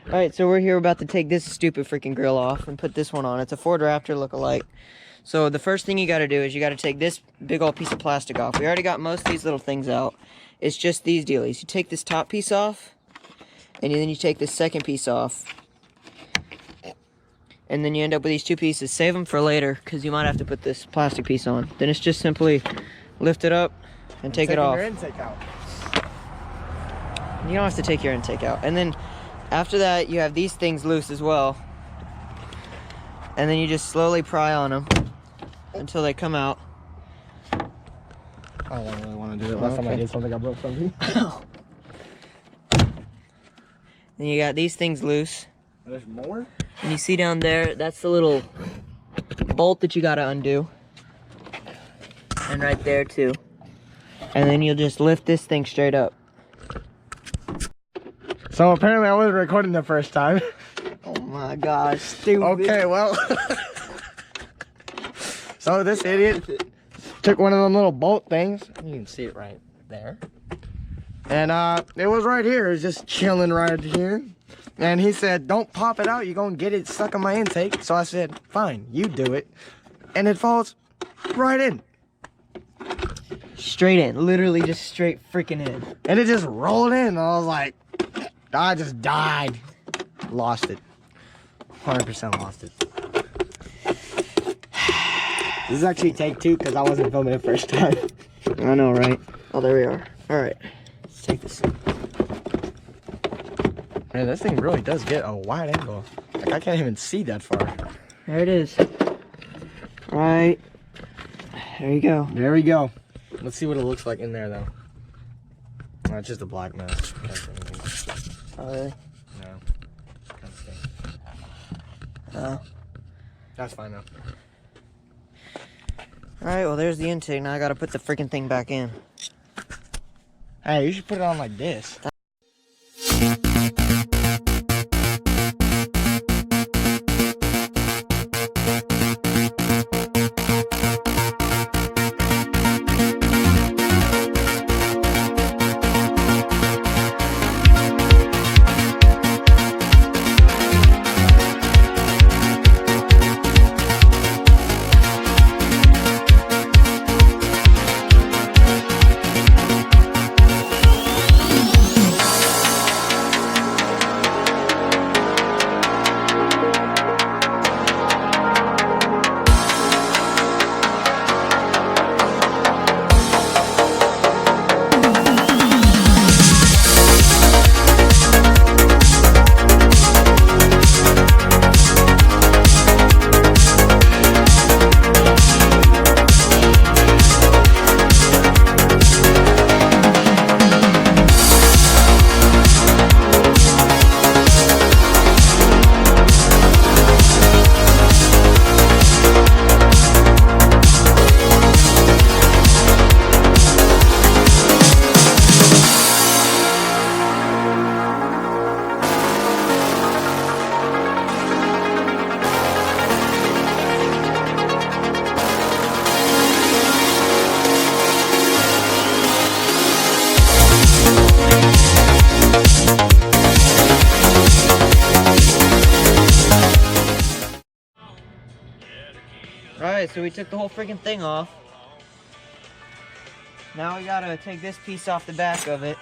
Alright, so we're here about to take this stupid freaking grill off and put this one on. It's a Ford Raptor look-alike. So the first thing you gotta do is you gotta take this big old piece of plastic off. We already got most of these little things out. It's just these dealies. You take this top piece off, and then you take this second piece off. And then you end up with these two pieces. Save them for later, because you might have to put this plastic piece on. Then it's just simply lift it up and take it off. Your intake out. You don't have to take your intake out. And then after that, you have these things loose as well. And then you just slowly pry on them until they come out. I don't really want to do it. Last time I did something, I broke something. Then you got these things loose. There's more? And you see down there, that's the little bolt that you gotta undo. And right there too. And then you'll just lift this thing straight up. So apparently I wasn't recording the first time. Oh my gosh, stupid. Okay, well. So this idiot took one of them little bolt things. You can see it right there. And it was right here. It was just chilling right here. And he said, don't pop it out. You're going to get it stuck on my intake. So I said, fine, you do it. And it falls right in. Straight in. Literally just straight freaking in. And it just rolled in. And I was like, I just died. Lost it. 100% lost it. This is actually take two because I wasn't filming it first time. I know, right? Oh, there we are. Alright. Let's take this. Man, this thing really does get a wide angle. Like, I can't even see that far. There it is. Right. There you go. There we go. Let's see what it looks like in there, though. Oh, it's just a black mess. Oh, really? No. Oh. That's fine, though. Alright, well, there's the intake. Now I gotta put the freaking thing back in. Hey, you should put it on like this. Alright, so we took the whole freaking thing off. Now we gotta take this piece off the back of it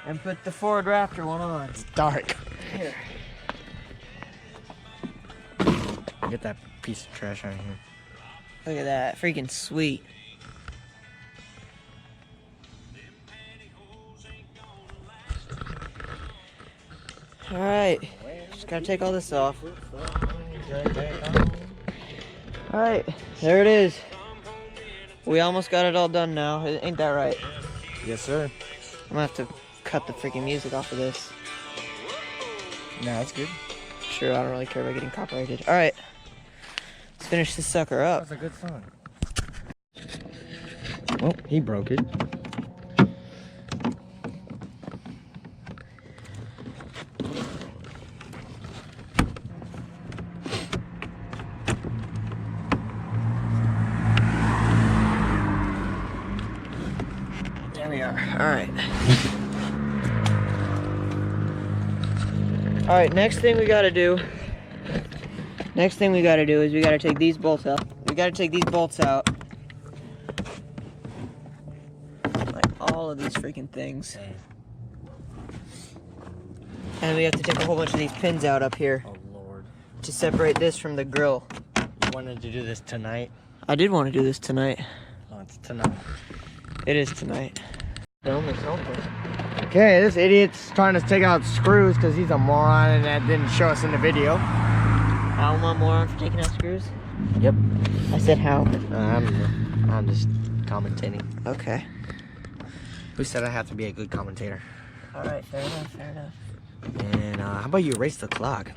and put the Ford Raptor one on. It's dark. Here. Get that piece of trash out of here. Look at that. Freaking sweet. Alright. Just gotta take all this off. Alright. There it is. We almost got it all done now. Ain't that right? Yes, sir. I'm gonna have to cut the freaking music off of this. No, that's good. Sure, I don't really care about getting copyrighted. Alright. Let's finish this sucker up. That's a good song. Oh, he broke it. There we are. Alright. Alright, next thing we gotta do is we gotta take these bolts out. We gotta take these bolts out. Like all of these freaking things. And we have to take a whole bunch of these pins out up here. Oh Lord. To separate this from the grill. You wanted to do this tonight? I did want to do this tonight. Oh, it's tonight. It is tonight. Okay, this idiot's trying to take out screws because he's a moron and that didn't show us in the video. How am I moron for taking out screws? Yep. I said how. I'm just commentating. Okay. Who said I have to be a good commentator? Alright, fair enough, fair enough. And how about you erase the clock?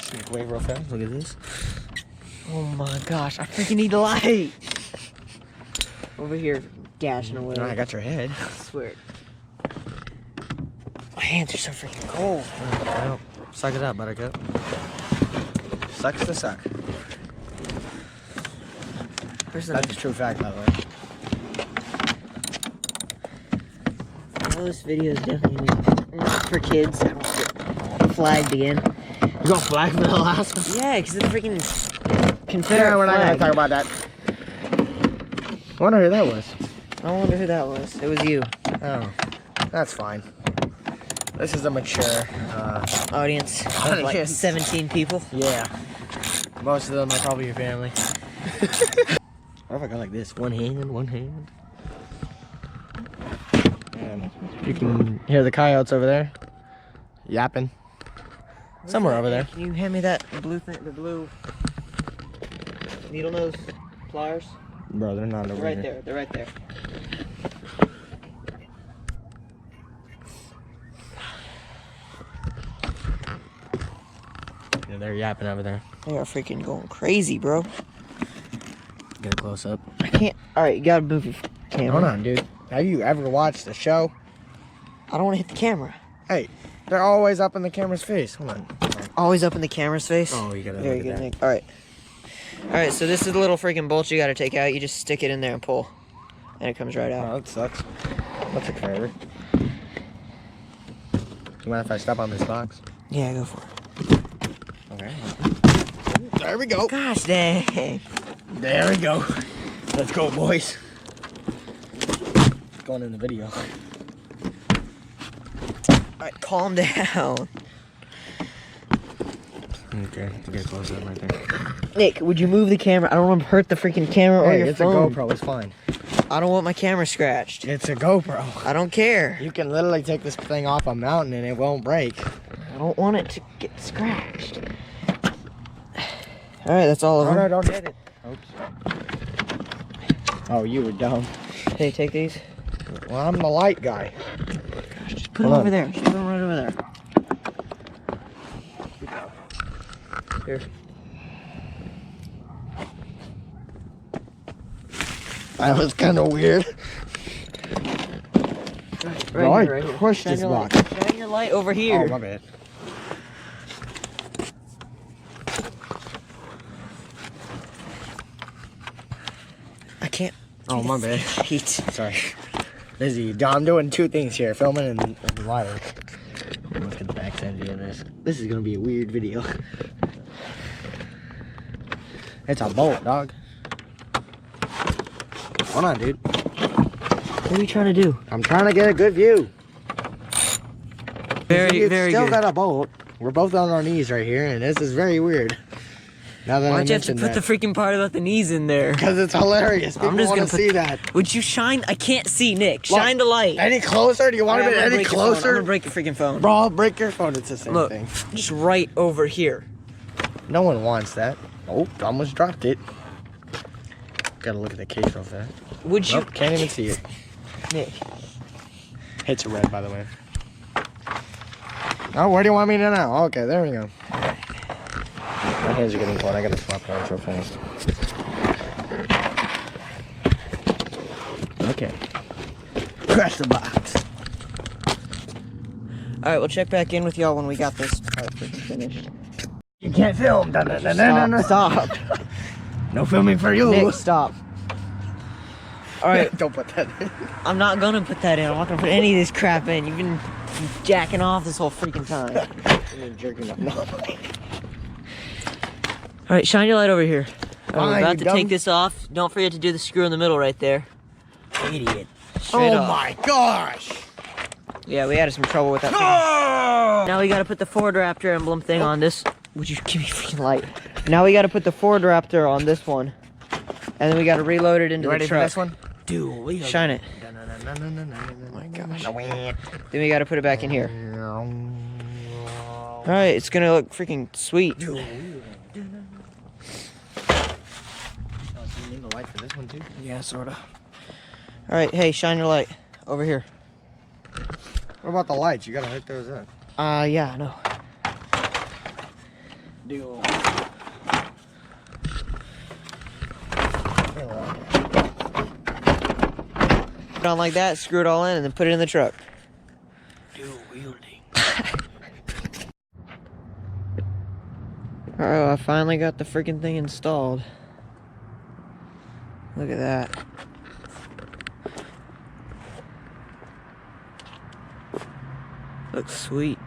Sneak away real fast. Look at this. Oh my gosh, I freaking need the light. Over here, gashing away. I got your head. I swear. My hands are so freaking cold. Well, suck it up, buttercup. Sucks to suck. That's a true fact, by the way. I know this video is definitely not for kids. I don't get flagged again. You got flagged for the last one? Yeah, because of the freaking Confederate Yeah, we're not flag. gonna talk about that. I wonder who that was. I wonder who that was. It was you. Oh, that's fine. This is a mature Audience of like Audience. 17 people. Yeah. Most of them are probably your family. What if I go like this? One hand, one hand. And you can hear the coyotes over there. Yapping. Somewhere over there. Can you hand me that blue thing, the blue needle nose pliers? Bro, they're not They're over right here. there. They're right there. Yeah, they're yapping over there. They are freaking going crazy, bro. Get a close up. I can't. All right, you gotta move your camera. Hold on, dude. Have you ever watched the show? I don't want to hit the camera. Hey, they're always up in the camera's face. Hold on. Always up in the camera's face. Oh, you gotta Very look good, at that. Nick. All right. All right. So this is the little freaking bolt you gotta take out. You just stick it in there and pull, and it comes right out. Oh, that sucks. That took forever. You mind if I step on this box? Yeah, go for it. Okay. There we go. Gosh dang. There we go. Let's go, boys. Going in the video. Alright, calm down. Okay, get close up right there. Nick, would you move the camera? I don't want to hurt the freaking camera or Hey, your it's phone. a GoPro. It's fine. I don't want my camera scratched. It's a GoPro. I don't care. You can literally take this thing off a mountain and it won't break. I don't want it to get scratched. Alright, that's all of them. No, don't hit it. Oops. Oh, you were dumb. Hey, take these. Well, I'm the light guy. Gosh, just put them over there. Just put them right over there. Here. That was kind of weird. Right, Bro, here, I pushed Shine this your box. light. Shine your light over here. Oh, my bad. I can't. Oh, my bad. Heat. Sorry. Busy. I'm doing two things here, filming and wiring. Look at the back end of this. This is gonna be a weird video. It's a bolt, dog. Hold on, dude. What are you trying to do? I'm trying to get a good view. Very, It's very still good. got a bolt. We're both on our knees right here, and this is very weird. Now that Why'd you have to put the freaking part about the knees in there? because it's hilarious. People I'm just want gonna to see that. Would you shine? I can't see, Nick. Shine the light. Any closer? Do you want Alright, it I'm gonna any break your phone. I'm closer? gonna break your freaking phone. Bro, I'll break your phone. It's the same Look, thing. just right over here. No one wants that. Oh, almost dropped it. Gotta look at the case real fast. Would you? Nope, can't even see it. Nick. Hits red, by the way. Oh, where do you want me to now? Okay, there we go. My hands are getting cold. I gotta swap hands real fast. Okay. Crash the box. All right, we'll check back in with y'all when we got this part finished. You can't film. Stop. No filming for you. Nick, stop. All right. Don't put that in. I'm not gonna put that in. I'm not gonna put any of this crap in. You've been jacking off this whole freaking time. You're jerking off. No. All right, shine your light over here. All right, Fine, we're about you to dumb- take this off. Don't forget to do the screw in the middle right there. Idiot. Oh off. my gosh! Yeah, we had some trouble with that. Oh! Now we gotta put the Ford Raptor emblem thing on this. Would you give me freaking light? Now we gotta put the Ford Raptor on this one. And then we gotta reload it into You ready the for truck. this one? Dude, shine it. Oh my gosh. Then we gotta put it back in here. Alright, it's gonna look freaking sweet. Oh, so you need the light for this one too? Yeah, sorta. Alright, hey, shine your light. Over here. What about the lights? You gotta hook those up. Yeah, I know. Put it on like that, screw it all in, and then put it in the truck. Dual wielding. Alright, I finally got the freaking thing installed. Look at that. Looks sweet.